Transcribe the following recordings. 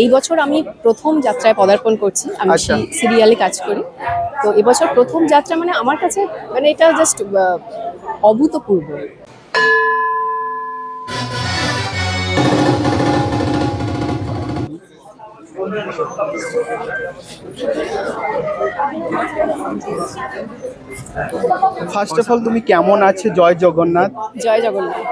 এই বছর আমি প্রথম যাত্রায় পদার্পণ করছি। আমি আচ্ছা। সিরিয়ালে কাজ করি। তো এবছর প্রথম যাত্রা মানে আমার কাছে মানে এটা জাস্ট অভূতপূর্ব। ফার্স্ট অফ অল তুমি কেমন আছো? জয় জগন্নাথ। জয় জগন্নাথ।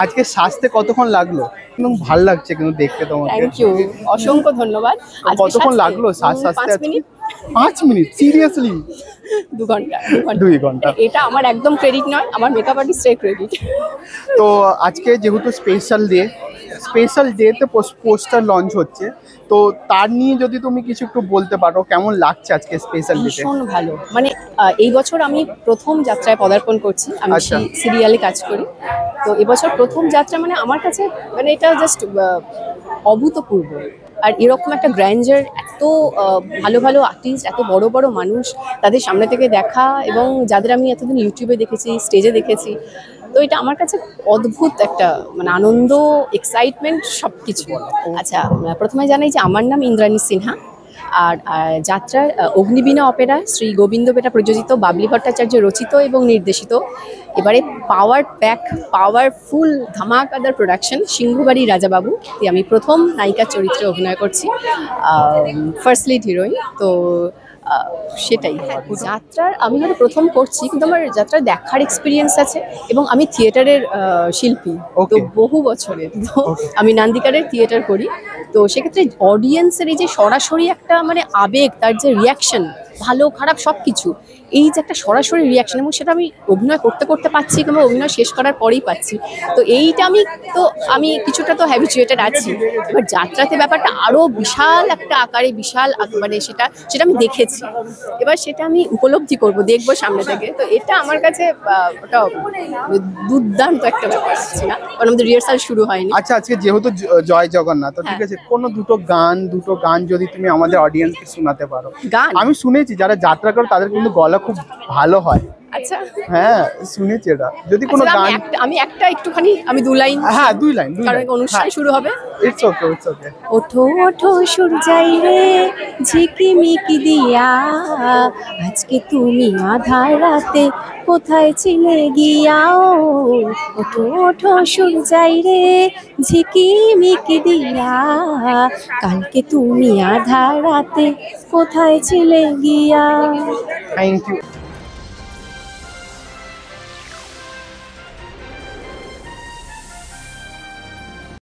আজকে সাজতে কতক্ষণ লাগলো? কিন্তু ভালো লাগছে কিন্তু দেখতে তোমাকে। থ্যাংক ইউ, অসংখ্য ধন্যবাদ। কতক্ষণ লাগলো সাজ সাজতে? 5 মিনিট। 5 মিনিট? সিরিয়াসলি? 2 ঘন্টা। 2 ঘন্টা। এটা আমার একদম ক্রেডিট নয়, আমার মেকআপ আর্টিস্টের ক্রেডিট। তো আজকে যেহেতু স্পেশাল ডেতে পোস্টার লঞ্চ হচ্ছে, তো তার নিয়ে যদি তুমি কিছু একটু বলতে পারো, কেমন লাগছে আজকে স্পেশাল ডেতে? ভীষণ ভালো। মানে এই বছর আমি প্রথম যাত্রায় পদার্পণ করছি। আমি আচ্ছা। সিরিয়ালে কাজ করি। তো এবছর প্রথম যাত্রা মানে আমার কাছে মানে এটা জাস্ট অভূতপূর্ব। আর এরকম একটা গ্র্যান্ডার, এত ভালো ভালো আর্টিস্ট, এত বড় বড় মানুষ, তাদের সামনে থেকে দেখা, এবং যাদের আমি এতদিন ইউটিউবে দেখেছি, স্টেজে দেখেছি। তো এটা আমার কাছে অদ্ভুত একটা মানে আনন্দ, এক্সাইটমেন্ট সব কিছু। আচ্ছা, প্রথমে জানাই যে আমার নাম ইন্দ্রাণী সিনহা। আর যাত্রার অগ্নিবীণা অপেরা শ্রী গোবিন্দ বেটা প্রযোজিত, বাবলি ভট্টাচার্য রচিত এবং নির্দেশিত, এবারে পাওয়ারফুল ধামাকাদার প্রোডাকশন সিংহবাড়ি রাজাবাবু। আমি প্রথম নায়িকার চরিত্রে অভিনয় করছি, ফার্স্ট লিড হিরোইন। তো সেটাই যাত্রার আমি হয়তো প্রথম করছি, কিন্তু আমার যাত্রার দেখার এক্সপিরিয়েন্স আছে, এবং আমি থিয়েটারের শিল্পী তো বহু বছরের। তো আমি নান্দিকারের থিয়েটার করি। তো সেক্ষেত্রে অডিয়েন্সের এই যে সরাসরি একটা মানে আবেগ, তার যে রিয়াকশন, ভালো খারাপ সব কিছু, এই যে একটা সরাসরি রিয়াকশন, এবং সেটা আমি অভিনয় করতে করতে পাচ্ছি, কিংবা অভিনয় শেষ করার পরেই পাচ্ছি। তো এইটা আমি কিছুটা তো হ্যাবিচুয়েটেড আছি। এবার যাত্রাতে ব্যাপারটা আরও বিশাল একটা আকারে, মানে সেটা আমি দেখেছি। এবার সেটা আমি উপলব্ধি করব, দেখবো সামনে থেকে। তো এটা আমার কাছে ওটা দুর্দান্ত একটা ব্যাপার আছে না, কারণ আমাদের রিহার্সাল শুরু হয়নি। আচ্ছা, আজকে যেহেতু জয় জগন্নাথ, তো ঠিক আছে, কোনো দুটো গান যদি তুমি আমাদের অডিয়েন্সকে শোনাতে পারো। গান আমি শুনেছি যারা যাত্রা করে তাদের কিন্তু গলা খুব ভালো হয়। আচ্ছা, হ্যাঁ শুনেছি এটা। যদি কোনো গান আমি একটুখানি 2 লাইন। হ্যাঁ, 2 লাইন, কারণ অনুষ্ঠান শুরু হবে। It's okay. ওঠো ওঠো সূর্যাই রে, ঝিকিমিকি দিয়া, আজকে তুমি আধার রাতে কোথায় ছিলে গিয়াও। ওঠো ওঠো সূর্যাই রে, ঝিকিমিকি দিয়া, কালকে তুমি আধার রাতে কোথায় ছিলে গিয়া। Thank you.